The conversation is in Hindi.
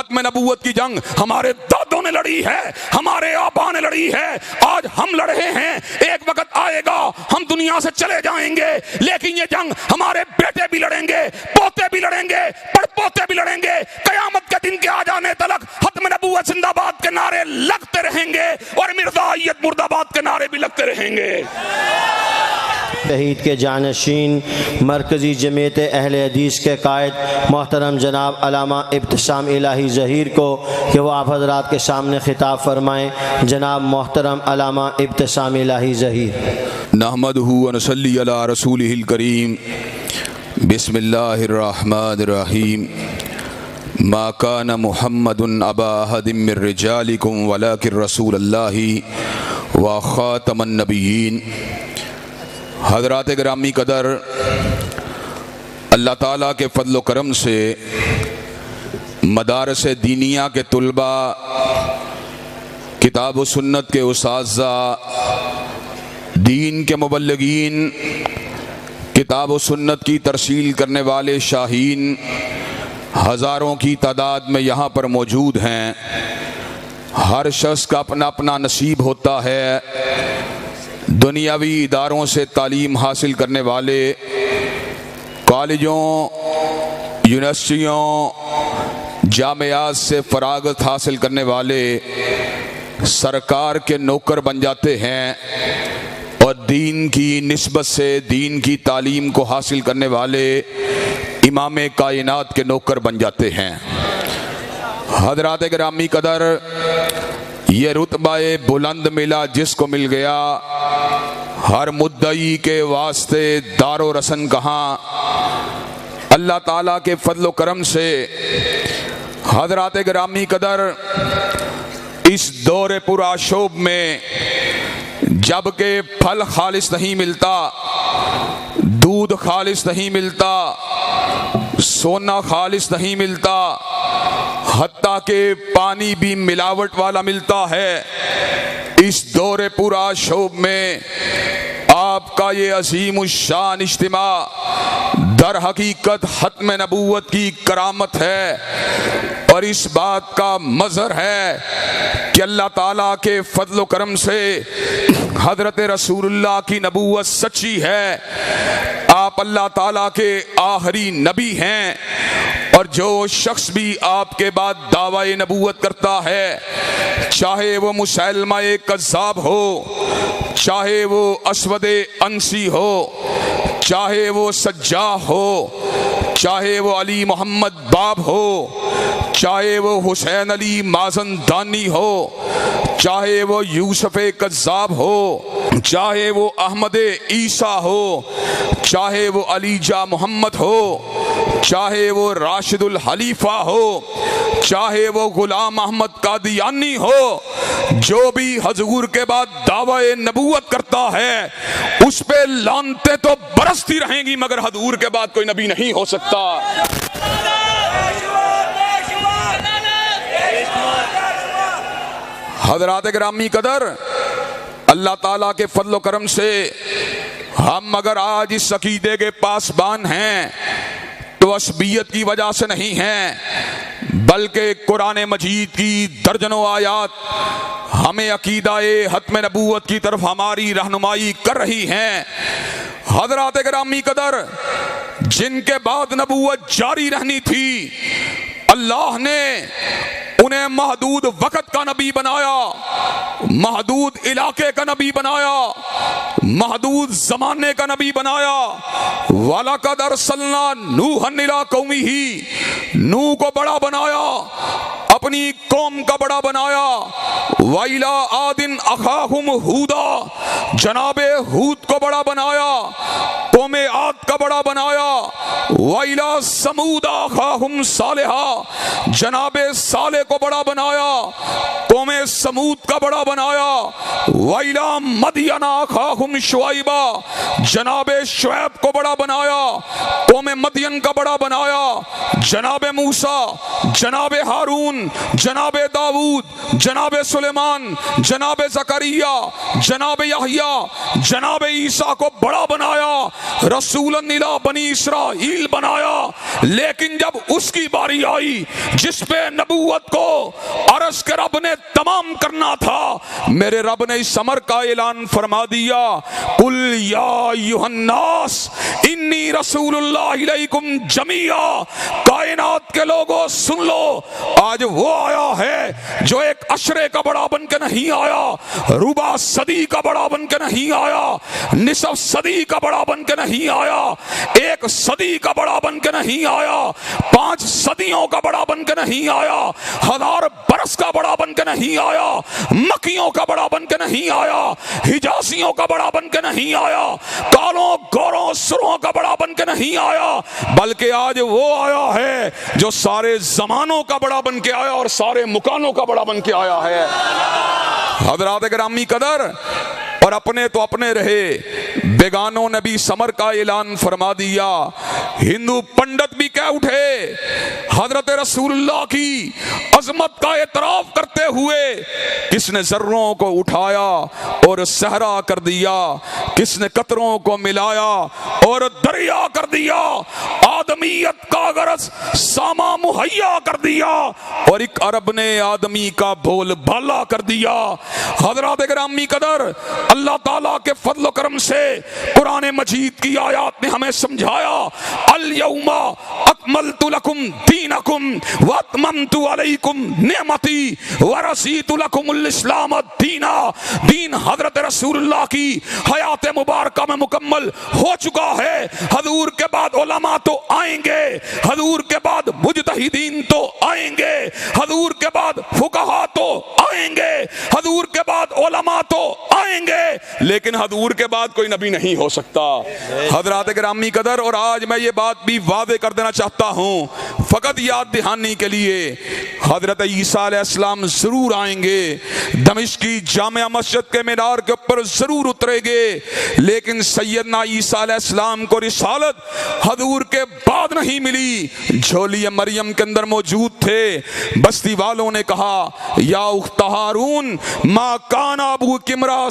खत्म नबूवत की जंग हमारे दादों ने लड़ी है, हमारे आबा ने लड़ी है, आज हम लड़ रहे हैं। एक वक्त आएगा हम दुनिया से चले जाएंगे, लेकिन ये जंग हमारे बेटे भी लड़ेंगे, पोते भी लड़ेंगे, पड़पोते भी लड़ेंगे। कयामत के दिन के आ जाने तक खत्म नबूवत जिंदाबाद के नारे लगते रहेंगे और मिर्जा अय्यद मुर्दाबाद के नारे भी लगते रहेंगे। शहीद के जानशीन मरकज़ी जमीयत अहले हदीस के कायद मोहतरम जनाब अल्लामा इब्तिसाम इलाही ज़हीर को कि वो आप हज़रात के सामने खिताब फरमाएँ। जनाब मोहतरम अल्लामा इब्तिसाम इलाही ज़हीर। नहमदुहु व नसल्ली अला रसूलिहिल करीम। बिस्मिल्लाहिर रहमानिर रहीम। मा कान मुहम्मदुन अबा अहदिम मिर रिजालिकुम वलाकिन रसूलुल्लाहि व खातमन नबिय्यीन। हज़रात गिरामी कदर, अल्लाह ताला के फ़ज़ल व करम से मदारस दीनिया के तुलबा, किताब व सुन्नत के उस्ताज़ा, दीन के मुबल्लिगीन, किताब व सुन्नत की तरसील करने वाले शाहीन हज़ारों की तादाद में यहाँ पर मौजूद हैं। हर शख्स का अपना अपना नसीब होता है। दुनियावी इदारों से तालीम हासिल करने वाले, कॉलेजों, यूनिवर्सिटियों, जामियात से फरागत हासिल करने वाले सरकार के नौकर बन जाते हैं और दीन की निस्बत से दीन की तालीम को हासिल करने वाले इमाम कायनात के नौकर बन जाते हैं। हज़रात गिरामी कदर, ये रुतबा बुलंद मिला जिसको मिल गया, हर मुद्दई के वास्ते दारो रसन कहाँ। अल्लाह ताला के फजल व करम से हज़रात गिरामी कदर, इस दौरे पुरा शोब में जबकि फल खालिस नहीं मिलता, दूध खालिस नहीं मिलता, सोना खालिस नहीं मिलता, हत्ता के पानी भी मिलावट वाला मिलता है, इस दौरे पूरा शोब में आपका ये अजीम शान इज्तिमा दर हकीकत खत्म नबूवत की करामत है। और इस बात का मज़हर है कि अल्लाह ताला के फजल व करम से हज़रत रसूलुल्लाह की नबूवत सच्ची है। आप अल्लाह ताला के आखिरी नबी हैं और जो शख्स भी आपके बाद दावा-ए नबूवत करता है, चाहे वो मुसैलमा कज़्ज़ाब हो, चाहे वो अस्वदे अंसी हो, चाहे वो सज्जाह हो, चाहे वो अली मोहम्मद बाब हो, चाहे वो हुसैन अली माज़न दानी हो, चाहे वो यूसुफ कज़्ज़ाब हो, चाहे वो अहमद ईसा हो, चाहे वो अलीजा मोहम्मद हो, चाहे वो राशिदुल हलीफा हो, चाहे वो गुलाम अहमद कादियानी हो, जो भी हजूर के बाद दावा-ए नबूवत करता है उस पे लानतें तो बरसती रहेंगी, मगर हजूर के बाद कोई नबी नहीं हो सकता। हज़रात गिरामी कदर, अल्लाह ताला के फजल व करम से हम अगर आज इस अकीदे के पासबान हैं तो असबियत की वजह से नहीं हैं, बल्कि कुरान मजीद की दर्जनों आयात हमें अकीदा-ए खत्म नबूवत की तरफ हमारी रहनुमाई कर रही हैं। हज़रात गिरामी कदर, जिनके बाद नबूवत जारी रहनी थी, अल्लाह ने उन्हें महदूद वक़्त का नबी बनाया, महदूद इलाके का नबी बनाया, महदूद ज़माने का नबी बनाया। वलक़द अर्सलना नूहन इला कौमिही, नूह को बड़ा बनाया, अपनी कौम का बड़ा बनाया। वैला आदिन अखाहुम हूदा, जनाबे हूद को बड़ा बनाया, कौमे आद का बड़ा बनाया। वैला समूदा अखाहुम सालेहा, जनाबे साले को बड़ा बनाया, कौमे समूद का बड़ा बनाया। वैला मदियना अखाहुम शुआइबा, जनाबे शुएब को बड़ा बनाया, कौमे मदियन का बड़ा बनाया। जनाबे मूसा, जनाबे हारून, जनाब दाऊद, जनाब सुलेमान, जनाब जकरिया, जनाब यहया, जनाब ईसा को बड़ा बनाया, रसूलन इला बनी इसराइल बनाया। लेकिन जब उसकी बारी आई जिस पे नबूवत को अर्श के रब ने तमाम करना था, मेरे रब ने इस अमर का ऐलान फरमा दिया, कुल या अय्युहन्नास इन्नी रसूलुल्लाह इलैकुम जमीआ। कायनात के लोगों सुन लो, आज वो आया है जो एक अशरे का बड़ा बन के नहीं आया, रुबा सदी का बड़ा बन के नहीं आया, निसफ सदी का बड़ा बन के नहीं आया, एक सदी का बड़ा बन के नहीं आया, 5 सदियों का बड़ा बन के नहीं आया, 1000 बरस का बड़ा बन के नहीं आया, मक्कियों का बड़ा बन के नहीं आया, हिजाजियों का बड़ा बन के नहीं आया, कालों गोरों सुरों का बड़ा बन के नहीं आया, बल्कि आज वो आया है जो सारे जमानों का बड़ा बन के आया और सारे मुकानों का बड़ा बन के आया है। हजरात गिरामी कदर, और अपने तो अपने रहे, बेगानों ने भी समर का ऐलान फरमा दिया। हिंदू पंडित भी कह उठे, हजरत रसूलुल्लाह की अजमत का एतराफ करते हुए, किसने जर्रों को उठाया और सहरा कर दिया, किसने कतरों को मिलाया और दरिया कर दिया, आदमियत का गरज सामा मुहैया कर दिया और एक अरब ने आदमी का बोल बाला कर दिया। हजरात गिरामी कदर, अल्लाह ताला के फजल करम से कुरान मजीद की आयत ने हमें समझाया, अल यौमा अकमलतु लकुम दीनकुम व अतममतु अलैकुम निअमती व रसीतु लकुमुल इस्लाम दीना। दीन हजरत रसूलुल्लाह की हयात मुबारका में मुकम्मल हो चुका है। हजूर के बाद उलमा तो आएंगे, हजूर के बाद मुजतहिदीन तो आएंगे, हजूर के बाद फुकहा तो आएंगे, हजूर के बाद उलमा तो आएंगे, लेकिन हजूर के बाद कोई नबी नहीं हो सकता। हजरात गिरामी कदर, और आज मैं ये बात भी वादे कर देना चाहता हूँ, फकत याद दहानी के लिए, हजरत ईसा अलैहिस्सलाम जरूर आएंगे, दमिश्क की जामिया मस्जिद के मीनार के ऊपर जरूर उतरेंगे, लेकिन सैयदना ईसा अलैहिस्सलाम को रिसालत हजूर के बाद नहीं मिली, झोली मरियम के अंदर मौजूद थे। बस्ती वालों ने कहा, या उख्त हारून मा काना अबू किमरा